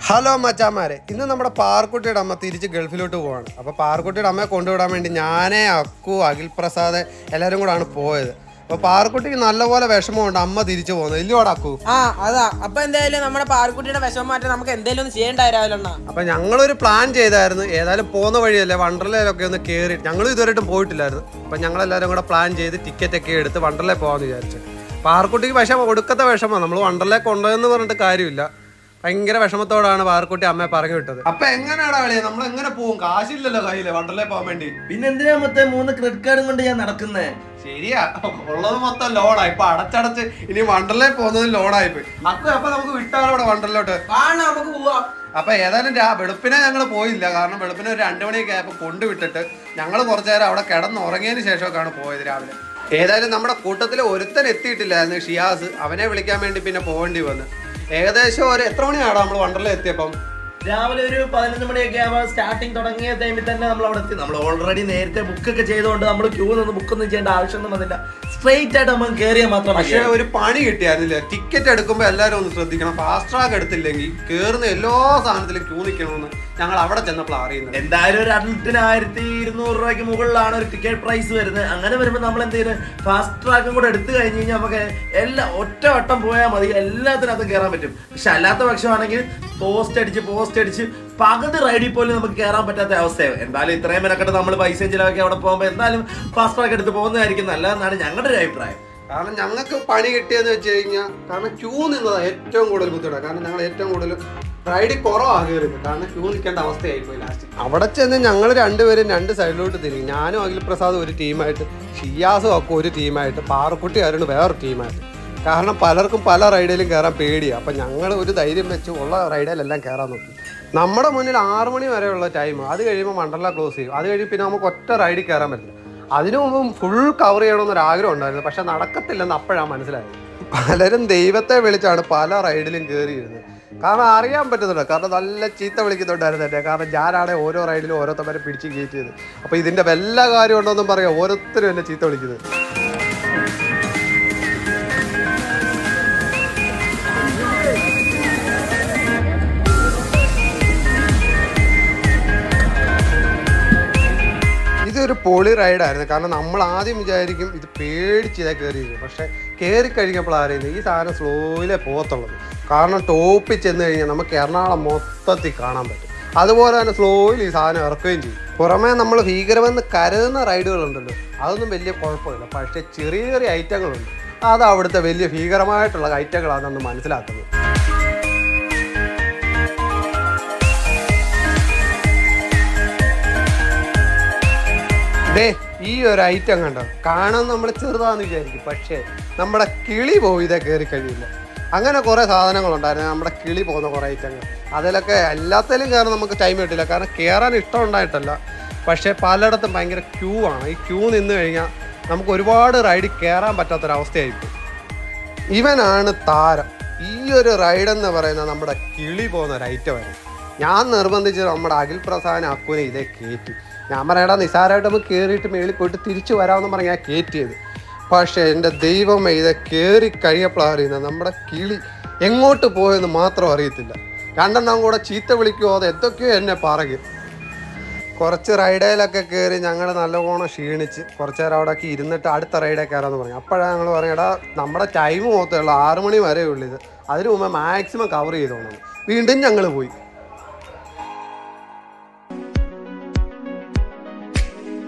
Hello മച്ചാമാരെ, ഇന്ന് നമ്മുടെ പാർക്കുട്ടിയുടെ അമ്മ തിരിച്ച് ഗൾഫിലോട്ട് പോവാണ്. അപ്പോൾ പാർക്കുട്ടിയുടെ അമ്മയെ കൊണ്ടുവിടാൻ വേണ്ടി ഞാനേ അക്കു അഖിൽ പ്രസാദ് എല്ലാവരും കൂടാണ് പോയത്. അപ്പോൾ പാർക്കുട്ടിക്ക് നല്ലപോലെ വിഷമമുണ്ട് അമ്മ തിരിച്ചു പോകുന്നത്. ഇല്ലോടെ അക്കു? അതാ. അപ്പൊ എന്തായാലും നമ്മുടെ പാർക്കുട്ടിയുടെ വിഷമം മാറ്റാൻ നമുക്ക് എന്തെങ്കിലും ഒന്ന് ചെയ്യേണ്ടായിരുന്നോ? അപ്പം ഞങ്ങളൊരു പ്ലാൻ ചെയ്തായിരുന്നു. ഏതായാലും പോകുന്ന വഴിയല്ലേ വണ്ടർലയിലൊക്കെ ഒന്ന് കയറി. ഞങ്ങളും ഇതുവരെയായിട്ടും പോയിട്ടില്ലായിരുന്നു. അപ്പം ഞങ്ങളെല്ലാവരും കൂടെ പ്ലാൻ ചെയ്ത് ടിക്കറ്റൊക്കെ എടുത്ത് വണ്ടർലയിൽ പോകാമെന്ന് വിചാരിച്ചു. പാർക്കുട്ടിക്ക് വിഷമം ഒടുക്കത്തെ വിഷമമാണ്. നമ്മൾ വണ്ടർലയിൽ കൊണ്ടുപോയെന്ന് പറഞ്ഞിട്ട് കാര്യമില്ല. ഭയങ്കര വിഷമത്തോടാണ് പാർക്കുട്ടി അമ്മയെ പറഞ്ഞു വിട്ടത്. അപ്പൊ എങ്ങനെയാടാ കളിയാ? നമ്മൾ എങ്ങനെ പോകും? കാശില്ലല്ലോ കയ്യില് വണ്ടർലയിൽ പോകാൻ വേണ്ടി. പിന്നെ എന്തിനാ മൊത്തം 3 ക്രെഡിറ്റ് കാർഡും കൊണ്ട് ഞാൻ നടക്കുന്നേ? ശരിയാ, ഉള്ളത് മൊത്തം ലോണായി. ഇപ്പൊ അടച്ചടച്ച് ഇനി വണ്ടർലയിൽ പോകുന്നത് ലോണായിപ്പോയി. അപ്പൊ നമുക്ക് വിട്ടാലോടെ വണ്ടർലോട്ട് നമുക്ക് പോവാം. അപ്പൊ ഏതായാലും വെളുപ്പിനെ ഞങ്ങൾ പോയില്ല. കാരണം വെളുപ്പിനെ ഒരു 2 മണിയൊക്കെ ആയപ്പോ കൊണ്ടുവിട്ടിട്ട് ഞങ്ങൾ കുറച്ചു നേരം അവിടെ കിടന്നുറങ്ങിയതിന് ശേഷമൊക്കെയാണ് പോയത് രാവിലെ. ഏതായാലും നമ്മുടെ കൂട്ടത്തിൽ ഒരുത്തൻ എത്തിയിട്ടില്ലായിരുന്നു, ഷിയാസ്. അവനെ വിളിക്കാൻ വേണ്ടി പിന്നെ പോകേണ്ടി വന്നു. ഏകദേശം ഒരു എത്ര മണിയാണ് നമ്മൾ വണ്ടർലയിൽ എത്തിയപ്പം? രാവിലെ ഒരു 11 മണിയൊക്കെ ആവുമ്പോൾ സ്റ്റാർട്ടിങ് തുടങ്ങിയ ടൈമിൽ തന്നെ നമ്മൾ അവിടെ എത്തി. നമ്മൾ ഓൾറെഡി നേരത്തെ ബുക്കൊക്കെ ചെയ്തുകൊണ്ട് നമ്മൾ ക്യൂ നിന്ന് ബുക്കൊന്നും ചെയ്യേണ്ട ആവശ്യമൊന്നും വന്നില്ല. സ്ട്രെയിറ്റ് ആയിട്ട് നമ്മൾ കയറിയാൽ മാത്രം. പക്ഷേ ഒരു പണി കിട്ടിയായിരുന്നില്ല. ടിക്കറ്റ് എടുക്കുമ്പോൾ എല്ലാവരും ഒന്ന് ശ്രദ്ധിക്കണം. ഫാസ്റ്റ് ട്രാക്ക് എടുത്തില്ലെങ്കിൽ കയറുന്ന എല്ലാ സാധനത്തിലും ക്യൂ നിൽക്കണമെന്ന് ഞങ്ങൾ അവിടെ ചെന്നപ്പോൾ അറിയുന്നത്. എന്തായാലും ഒരു അഡൽട്ടിന് 1200 രൂപയ്ക്ക് മുകളിലാണ് ഒരു ടിക്കറ്റ് പ്രൈസ് വരുന്നത്. അങ്ങനെ വരുമ്പോൾ നമ്മൾ എന്ത് ചെയ്യുന്നത്, ഫാസ്റ്റ് ട്രാക്കും കൂടെ എടുത്തു കഴിഞ്ഞ് കഴിഞ്ഞാൽ നമുക്ക് എല്ലാം ഒറ്റ വട്ടം പോയാൽ മതി, എല്ലാത്തിനകത്തും കയറാൻ പറ്റും. പക്ഷെ അല്ലാത്ത പക്ഷമാണെങ്കിൽ പോസ്റ്റ് അടിച്ച് പകുതി റൈഡിൽ പോലും നമുക്ക് കയറാൻ പറ്റാത്ത അവസ്ഥയാവും. എന്തായാലും ഇത്രയും മെനക്കെട്ട് നമ്മൾ പൈസയും ചിലവൊക്കെ അവിടെ പോകുമ്പോൾ എന്തായാലും ഫാസ്റ്റ് ട്രാക്ക് എടുത്ത് പോകുന്നതായിരിക്കും നല്ലതെന്നാണ് ഞങ്ങളുടെ ഒരു അഭിപ്രായം. കാരണം ഞങ്ങൾക്ക് പണി കിട്ടിയെന്ന് വെച്ച് കഴിഞ്ഞാൽ, കാരണം ക്യൂ നിന്നതാണ് ഏറ്റവും കൂടുതൽ ബുദ്ധിമുട്ടാണ്. കാരണം ഞങ്ങൾ ഏറ്റവും കൂടുതൽ റൈഡിൽ കുറവാണ് കയറിയത്. കാരണം ക്യൂ നിൽക്കേണ്ട അവസ്ഥയായിപ്പോയി ലാസ്റ്റ്. അവിടെ ചെന്ന് ഞങ്ങൾ രണ്ടുപേരും 2 സൈഡിലോട്ട് തിരിഞ്ഞു. ഞാനും അഖിൽ പ്രസാദ് ഒരു ടീമായിട്ട്, ഷിയാസും ഒക്കെ ഒരു ടീമായിട്ട്, പാറക്കുട്ടി ആയിരുന്നു വേറൊരു ടീമായിട്ട്. കാരണം പലർക്കും പല റൈഡിലും കയറാൻ പേടിയാണ്. അപ്പം ഞങ്ങൾ ഒരു ധൈര്യം വെച്ച് ഉള്ള റൈഡിലെല്ലാം കയറാൻ നോക്കി. നമ്മുടെ മുന്നിൽ 6 മണി വരെയുള്ള ടൈം. അത് കഴിയുമ്പോൾ വണ്ടർല ക്ലോസ് ചെയ്യും. അത് കഴിയും പിന്നെ നമുക്ക് ഒറ്റ റൈഡിൽ കയറാൻ പറ്റില്ല. അതിനു മുമ്പും ഫുൾ കവർ ചെയ്യണമെന്നൊരു ആഗ്രഹം ഉണ്ടായിരുന്നു. പക്ഷെ നടക്കത്തില്ലെന്ന് അപ്പോഴാണ് മനസ്സിലായത്. പലരും ദൈവത്തെ വിളിച്ചാണ് പല റൈഡിലും കയറിയിരുന്നത്. കാരണം അറിയാൻ പറ്റുന്നുണ്ട്. കാരണം നല്ല ചീത്ത വിളിക്കുന്നുണ്ടായിരുന്നു എന്നെ. കാരണം ഞാനാണ് ഓരോ റൈഡിലും ഓരോരുത്തരെ പിടിച്ച് കയറ്റിയത്. അപ്പോൾ ഇതിൻ്റെ വല്ല കാര്യം ഉണ്ടോന്നും പറയാം ഓരോരുത്തരും എന്നെ ചീത്ത വിളിക്കുന്നത്. ഇതൊരു പൊളി റൈഡായിരുന്നു. കാരണം നമ്മൾ ആദ്യം വിചാരിക്കും ഇത് പേടിച്ചിതാ കയറിയിരുന്നു. പക്ഷേ കയറി കഴിഞ്ഞപ്പോൾ അറിയുന്നത് ഈ സാധനം സ്ലോയിലേ പോകത്തുള്ളത്. കാരണം ടോപ്പിൽ ചെന്ന് കഴിഞ്ഞാൽ നമുക്ക് എറണാകുളം മൊത്തത്തിൽ കാണാൻ പറ്റും. അതുപോലെ തന്നെ സ്ലോയിൽ ഈ സാധനം ഇറക്കുകയും ചെയ്യും. പുറമേ നമ്മൾ ഭീകരമെന്ന് കരുതുന്ന റൈഡുകളുണ്ടല്ലോ, അതൊന്നും വലിയ കുഴപ്പമില്ല. പക്ഷേ ചെറിയ ചെറിയ ഐറ്റങ്ങളുണ്ട്, അത് അവിടുത്തെ വലിയ ഭീകരമായിട്ടുള്ള ഐറ്റങ്ങളാണെന്ന് മനസ്സിലാക്കുന്നത്. ഈ ഒരു ഐറ്റം കണ്ടോ, കാണാൻ നമ്മൾ ചെറുതാന്ന് വിചാരിക്കും. പക്ഷേ നമ്മുടെ കിളി പോയി ഇതേ കയറി കഴിയില്ല. അങ്ങനെ കുറേ സാധനങ്ങളുണ്ടായിരുന്നു, നമ്മുടെ കിളി പോകുന്ന കുറേ ഐറ്റങ്ങൾ. അതിലൊക്കെ എല്ലാത്തിലും കയറാൻ നമുക്ക് ടൈം കിട്ടില്ല. കാരണം കയറാൻ ഇഷ്ടം ഉണ്ടായിട്ടല്ല, പക്ഷേ പലയിടത്തും ഭയങ്കര ക്യൂ ആണ്. ഈ ക്യൂ നിന്ന് കഴിഞ്ഞാൽ നമുക്ക് ഒരുപാട് റൈഡിൽ കയറാൻ പറ്റാത്തൊരവസ്ഥയായിപ്പോയി. ഇവനാണ് താരം. ഈ ഒരു റൈഡെന്ന് പറയുന്നത് നമ്മുടെ കിളി പോകുന്ന ഒരു ഐറ്റമായിരുന്നു. ഞാൻ നിർബന്ധിച്ച് നമ്മുടെ അഖിൽ പ്രസാദ് അക്കുനെ ഇതേ കയറ്റി. ഞാൻ പറയടാ നിസാരമായിട്ട് നമുക്ക് കയറിയിട്ട് മേളിൽ പോയിട്ട് തിരിച്ചു വരാമെന്ന് പറഞ്ഞ് ഞാൻ കയറ്റിയത്. പക്ഷേ എൻ്റെ ദൈവമേ, ഇത് കയറി കഴിയപ്പോൾ അറിയുന്നത് നമ്മുടെ കിളി എങ്ങോട്ട് പോയെന്ന് മാത്രം അറിയത്തില്ല. രണ്ടെണ്ണം കൂടെ ചീത്ത വിളിക്കുമോ അത് എന്തൊക്കെയോ എന്നെ പറയും. കുറച്ച് റൈഡയിലൊക്കെ കയറി ഞങ്ങൾ നല്ലവണ്ണം ക്ഷീണിച്ച് കുറച്ച് നേരം അവിടെയൊക്കെ ഇരുന്നിട്ട് അടുത്ത റൈഡേ കയറാമെന്ന് പറഞ്ഞു. അപ്പോഴാണ് ഞങ്ങൾ പറഞ്ഞടാ നമ്മുടെ ടൈം മൊത്തമേ ഉള്ളൂ, 6 മണി വരെ ഉള്ളൂ ഇത്. അതിന് മുമ്പേ മാക്സിമം കവർ ചെയ്തോളാം. വീണ്ടും ഞങ്ങൾ പോയി.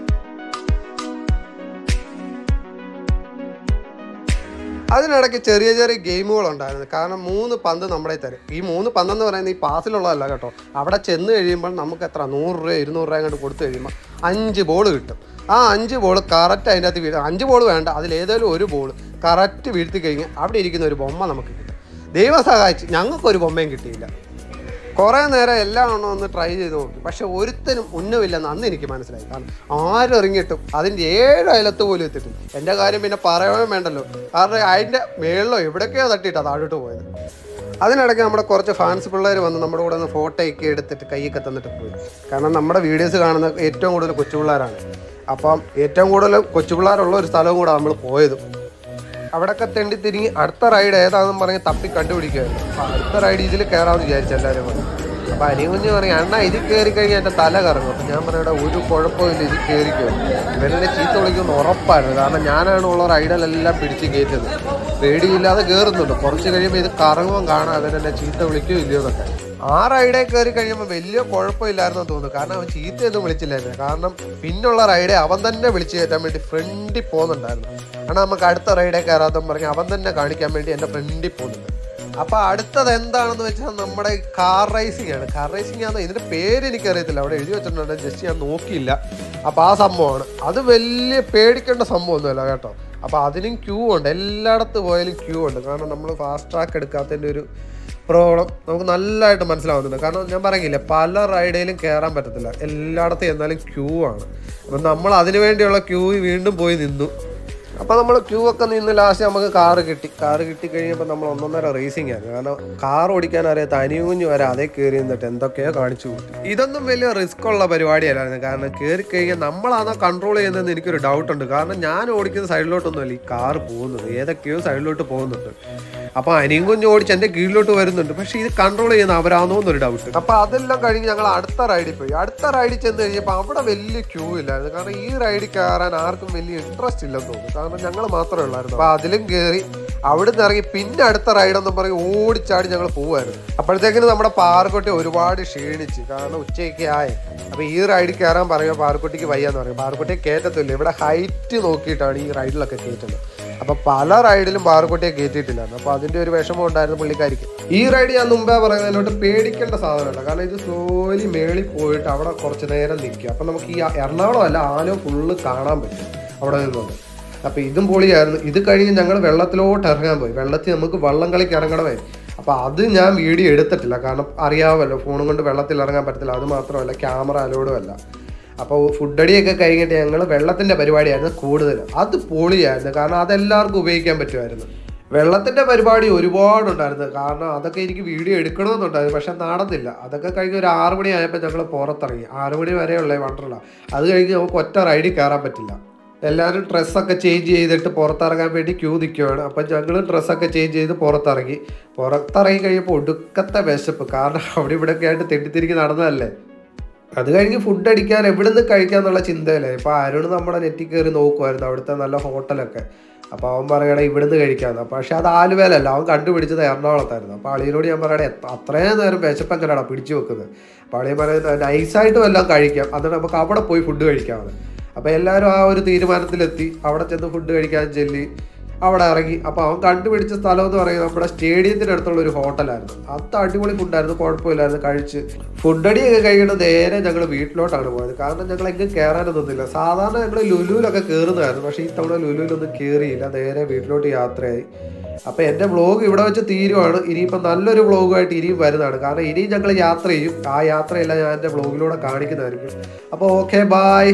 അതിനിടയ്ക്ക് ചെറിയ ചെറിയ ഗെയിമുകളുണ്ടായിരുന്നു. കാരണം 3 പന്ത് നമ്മളെ തരും. ഈ 3 പന്തെന്ന് പറയുന്നത് ഈ പാസിലുള്ളതല്ല കേട്ടോ. അവിടെ ചെന്ന് കഴിയുമ്പോൾ നമുക്ക് എത്ര 100 രൂപ 200 രൂപ അങ്ങോട്ട് കൊടുത്തു കഴിയുമ്പോൾ 5 ബോൾ കിട്ടും. ആ 5 ബോൾ കറക്റ്റ് അതിൻ്റെ അകത്ത് വീഴും. 5 ബോൾ വേണ്ട, അതിലേതെങ്കിലും ഒരു ബോൾ കറക്റ്റ് വീഴ്ത്തി കഴിഞ്ഞാൽ അവിടെ ഇരിക്കുന്ന ഒരു ബൊമ്മ നമുക്ക് കിട്ടും. ദൈവം സഹായിച്ച് ഞങ്ങൾക്കൊരു ബൊമ്മയും കിട്ടിയില്ല. കുറേ നേരം എല്ലാം ഒന്ന് ട്രൈ ചെയ്ത് നോക്കി. പക്ഷെ ഒരുത്തനും ഉന്നമില്ലെന്ന് അന്ന് എനിക്ക് മനസ്സിലായി. കാരണം ആരെറിഞ്ഞിട്ടും അതിൻ്റെ 7 അയലത്ത് പോലും എത്തിയിട്ടില്ല. എൻ്റെ കാര്യം പിന്നെ പറയുകയും വേണ്ടല്ലോ. കാരണം അതിൻ്റെ മേളിലോ എവിടെയൊക്കെയോ തട്ടിയിട്ടാണ് താഴോട്ട് പോയത്. അതിനിടയ്ക്ക് നമ്മുടെ കുറച്ച് ഫാൻസ് പിള്ളേർ വന്ന് നമ്മുടെ കൂടെ ഒന്ന് ഫോട്ടോയൊക്കെ എടുത്തിട്ട് കൈയൊക്കെ തന്നിട്ട് പോയി. കാരണം നമ്മുടെ വീഡിയോസ് കാണുന്ന ഏറ്റവും കൂടുതൽ കൊച്ചു പിള്ളേരാണ്. അപ്പം ഏറ്റവും കൂടുതൽ കൊച്ചു പിള്ളേരുള്ള ഒരു സ്ഥലവും കൂടെ നമ്മൾ പോയതും. അവിടെയൊക്കെ തെണ്ടി തിരിഞ്ഞ് അടുത്ത റൈഡ് ഏതാണെന്നും പറഞ്ഞ് തപ്പി കണ്ടുപിടിക്കുമായിരുന്നു. അടുത്ത റൈഡ് ഇതിൽ കയറാമെന്ന് വിചാരിച്ചു എല്ലാവരും പറഞ്ഞു. അപ്പോൾ അനിയൻ കുഞ്ഞ് പറയും അണ്ണാ ഇതിൽ കയറി കഴിഞ്ഞാൽ എൻ്റെ തല കറങ്ങും. അപ്പം ഞാൻ പറയട്ടെ ഒരു കുഴപ്പമില്ല, ഇതിൽ കയറിക്കോ. ഇവരെന്നെ ചീത്ത വിളിക്കുമെന്ന് ഉറപ്പായിരുന്നു. കാരണം ഞാനാണ് ഉള്ള റൈഡിലെല്ലാം പിടിച്ച് കയറ്റത്. പേടിയില്ലാതെ കയറുന്നുണ്ട്. കുറച്ച് കഴിയുമ്പോൾ ഇത് കറങ്ങുമ്പോൾ കാണാം അവരെന്നെ ചീത്ത വിളിക്കുകയോ ഇല്ലയോ എന്നൊക്കെ. ആ റൈഡേ കയറി കഴിയുമ്പോൾ വലിയ കുഴപ്പമില്ലായിരുന്നെന്ന് തോന്നുന്നു. കാരണം അവൻ ചീത്തയൊന്നും വിളിച്ചില്ലായിരുന്നു. കാരണം പിന്നുള്ള റൈഡേ അവൻ തന്നെ വിളിച്ച് കയറ്റാൻ വേണ്ടി ഫ്രണ്ടിൽ പോകുന്നുണ്ടായിരുന്നു. കാരണം നമുക്ക് അടുത്ത റൈഡേ കയറാത്തവൻ പറഞ്ഞ് അവൻ തന്നെ കാണിക്കാൻ വേണ്ടി എൻ്റെ ഫ്രണ്ടിൽ പോകുന്നുണ്ട്. അപ്പോൾ അടുത്തത് എന്താണെന്ന് വെച്ചാൽ നമ്മുടെ കാർ റേസിംഗ് ആണ്. കാർ റേസിംഗ് ആണെന്ന് ഇതിൻ്റെ പേര് എനിക്കറിയത്തില്ല, അവിടെ എഴുതി വെച്ചിട്ടുണ്ട്, ജസ്റ്റ് ഞാൻ നോക്കിയില്ല. അപ്പോൾ ആ സംഭവമാണ്. അത് വലിയ പേടിക്കേണ്ട സംഭവമൊന്നുമല്ല കേട്ടോ. അപ്പോൾ അതിനും ക്യൂ ഉണ്ട്, എല്ലായിടത്ത് പോയാലും ക്യൂ ഉണ്ട്. കാരണം നമ്മൾ ഫാസ്റ്റ് ട്രാക്ക് എടുക്കാത്തതിൻ്റെ ഒരു പ്രോബ്ലം നമുക്ക് നല്ലതായിട്ട് മനസ്സിലാവുന്നുണ്ട്. കാരണം ഞാൻ പറഞ്ഞില്ലേ, പല റൈഡിലും കയറാൻ പറ്റത്തില്ല, എല്ലായിടത്തും എന്നാലും ക്യൂ ആണ്. അപ്പം നമ്മൾ അതിനു വേണ്ടിയുള്ള ക്യൂ വീണ്ടും പോയി നിന്നു. അപ്പോൾ നമ്മൾ ക്യൂ ഒക്കെ നിന്ന് ലാസ്റ്റ് നമുക്ക് കാറ് കിട്ടി കഴിഞ്ഞപ്പോൾ നമ്മൾ 1.5 റേസിംഗ് ആയിരുന്നു. കാരണം കാർ ഓടിക്കാൻ അറിയാത്ത അനിയും കുഞ്ഞു വരെ അതേ കയറി നിന്നിട്ട് എന്തൊക്കെയോ കാണിച്ചു കൂട്ടി. ഇതൊന്നും വലിയ റിസ്ക് ഉള്ള പരിപാടിയല്ലായിരുന്നു. കാരണം കയറി കഴിഞ്ഞാൽ നമ്മളാണോ കൺട്രോൾ ചെയ്യുന്നതെന്ന് എനിക്കൊരു ഡൗട്ടുണ്ട്. കാരണം ഞാൻ ഓടിക്കുന്ന സൈഡിലോട്ടൊന്നുമല്ല ഈ കാർ പോകുന്നത്, ഏതൊക്കെയോ സൈഡിലോട്ട് പോകുന്നുണ്ട്. അപ്പോൾ അനിയും കുഞ്ഞു ഓടിച്ച് എൻ്റെ കീഴിലോട്ട് വരുന്നുണ്ട്. പക്ഷേ ഇത് കൺട്രോൾ ചെയ്യുന്ന അവരാണോ എന്നൊരു ഡൗട്ട്. അപ്പോൾ അതെല്ലാം കഴിഞ്ഞ് ഞങ്ങൾ അടുത്ത റൈഡിൽ പോയി. അടുത്ത റൈഡിൽ ചെന്ന് കഴിഞ്ഞപ്പോൾ അവിടെ വലിയ ക്യൂ ഇല്ലായിരുന്നു. കാരണം ഈ റൈഡിൽ കയറാൻ ആർക്കും വലിയ ഇൻട്രസ്റ്റ് ഇല്ലെന്ന് തോന്നുന്നു. കാരണം ഞങ്ങൾ മാത്രമേ ഉള്ളായിരുന്നു. അപ്പോൾ അതിലും കയറി അവിടെ നിന്ന് ഇറങ്ങി പിന്നെ അടുത്ത റൈഡെന്ന് പറഞ്ഞ് ഓടിച്ചാടി ഞങ്ങൾ പോവുമായിരുന്നു. അപ്പോഴത്തേക്കിന് നമ്മുടെ പാറക്കുട്ടി ഒരുപാട് ക്ഷീണിച്ച്. കാരണം ഉച്ചയ്ക്ക് ആയി. അപ്പോൾ ഈ റൈഡിൽ കയറാൻ പറയുമ്പോൾ പാറക്കുട്ടിക്ക് വയ്യാന്ന് പറയും. പാറക്കുട്ടിയെ കയറ്റത്തില്ല, ഇവിടെ ഹൈറ്റ് നോക്കിയിട്ടാണ് ഈ റൈഡിലൊക്കെ കയറ്റുന്നത്. അപ്പോൾ പല റൈഡിലും പാറക്കുട്ടിയെ കയറ്റിയിട്ടില്ലായിരുന്നു. അപ്പോൾ അതിൻ്റെ ഒരു വിഷമം ഉണ്ടായിരുന്നു പുള്ളിക്കാരിക്ക്. ഈ റൈഡ് ഞാൻ മുമ്പേ പറയുന്നതിലോട്ട് പേടിക്കേണ്ട സാധനമല്ല. കാരണം ഇത് സ്ലോലി മേളിൽ പോയിട്ട് അവിടെ കുറച്ച് നേരം നിൽക്കുക. അപ്പോൾ നമുക്ക് ഈ എറണാകുളം അല്ല ആലോ ഫുള്ള് കാണാൻ പറ്റും അവിടെ നിന്നുണ്ട്. അപ്പോൾ ഇതും പൊളിയായിരുന്നു. ഇത് കഴിഞ്ഞ് ഞങ്ങൾ വെള്ളത്തിലോട്ട് ഇറങ്ങാൻ പോയി. വെള്ളത്തിൽ നമുക്ക് വള്ളം കളിക്ക് ഇറങ്ങണമേ. അപ്പോൾ അത് ഞാൻ വീഡിയോ എടുത്തിട്ടില്ല. കാരണം അറിയാമല്ലോ, ഫോണും കൊണ്ട് വെള്ളത്തിൽ ഇറങ്ങാൻ പറ്റത്തില്ല. അത് മാത്രമല്ല ക്യാമറ അലോഡും അല്ല. അപ്പോൾ ഫുഡ് അടിയൊക്കെ കഴിഞ്ഞിട്ട് ഞങ്ങൾ വെള്ളത്തിൻ്റെ പരിപാടിയായിരുന്നു കൂടുതൽ. അത് പൊളിയായിരുന്നു. കാരണം അതെല്ലാവർക്കും ഉപയോഗിക്കാൻ പറ്റുമായിരുന്നു. വെള്ളത്തിൻ്റെ പരിപാടി ഒരുപാടുണ്ടായിരുന്നു. കാരണം അതൊക്കെ എനിക്ക് വീഡിയോ എടുക്കണമെന്നുണ്ടായിരുന്നു, പക്ഷെ നടന്നില്ല. അതൊക്കെ കഴിഞ്ഞ് ഒരു 6 മണി ആയപ്പോൾ ഞങ്ങൾ പുറത്തിറങ്ങി. 6 മണി വരെയുള്ളേ വണ്ടർല. അത് കഴിഞ്ഞ് നമുക്ക് ഒറ്റ റൈഡിൽ കയറാൻ പറ്റില്ല. എല്ലാവരും ഡ്രസ്സൊക്കെ ചേഞ്ച് ചെയ്തിട്ട് പുറത്തിറങ്ങാൻ വേണ്ടി ക്യൂ നിൽക്കുകയാണ്. അപ്പം ഞങ്ങൾ ഡ്രസ്സൊക്കെ ചേഞ്ച് ചെയ്ത് പുറത്തിറങ്ങി കഴിയുമ്പോൾ ഒടുക്കത്തെ വിശപ്പ്. കാരണം അവിടെ ഇവിടെയൊക്കെ ആയിട്ട് തെറ്റിത്തിരിക്ക് നടന്നതല്ലേ. അത് കഴിഞ്ഞ് ഫുഡ് അടിക്കാൻ എവിടെ നിന്ന് കഴിക്കാന്നുള്ള ചിന്തയല്ലേ. ഇപ്പോൾ അരുൺ നമ്മുടെ നെറ്റിൽ കയറി നോക്കുമായിരുന്നു അവിടുത്തെ നല്ല ഹോട്ടലൊക്കെ. അപ്പോൾ അവൻ പറയണേ ഇവിടുന്ന് കഴിക്കാമെന്ന്. പക്ഷേ അത് ആലുവയിലല്ല, അവൻ കണ്ടുപിടിച്ചത് എറണാകുളത്തായിരുന്നു. അപ്പോൾ അളിയനോട് ഞാൻ പറയണേ അത്രയും നേരം വിശപ്പ് എങ്ങനെയാണ് പിടിച്ചു വെക്കുന്നത്. അപ്പോൾ അളിയൻ പറയുന്നത് നൈസായിട്ടും എല്ലാം കഴിക്കാം, എന്നിട്ട് നമുക്ക് അവിടെ പോയി ഫുഡ് കഴിക്കാമെന്ന്. അപ്പോൾ എല്ലാവരും ആ ഒരു തീരുമാനത്തിലെത്തി. അവിടെ ചെന്ന് ഫുഡ് കഴിക്കാൻ ചെല്ലി അവിടെ ഇറങ്ങി. അപ്പോൾ അവൻ കണ്ടുപിടിച്ച സ്ഥലം എന്ന് പറയുന്നത് നമ്മുടെ സ്റ്റേഡിയത്തിനടുത്തുള്ള ഒരു ഹോട്ടലായിരുന്നു. അത് അടിപൊളി ഫുഡായിരുന്നു, കുഴപ്പമില്ലായിരുന്നു. കഴിച്ച് ഫുഡ് അടിയൊക്കെ കഴിക്കുന്നത് നേരെ ഞങ്ങൾ വീട്ടിലോട്ടാണ് പോയത്. കാരണം ഞങ്ങൾ എങ്ങും കയറാനൊന്നുമില്ല. സാധാരണ ഞങ്ങൾ ലുലുവിലൊക്കെ കയറുന്നതായിരുന്നു, പക്ഷേ ഇത്തവണ ലുലുവിലൊന്നും കയറിയില്ല. നേരെ വീട്ടിലോട്ട് യാത്രയായി. അപ്പോൾ എൻ്റെ വ്ളോഗ് ഇവിടെ വെച്ച് തീരുവാണ്. ഇനിയിപ്പോൾ നല്ലൊരു വ്ളോഗുമായിട്ട് ഇനിയും വരുന്നതാണ്. കാരണം ഇനിയും ഞങ്ങൾ യാത്ര ചെയ്യും. ആ യാത്രയെല്ലാം ഞാൻ എൻ്റെ വ്ളോഗിലൂടെ കാണിക്കുന്നതായിരിക്കും. അപ്പോൾ ഓക്കെ, ബായ്.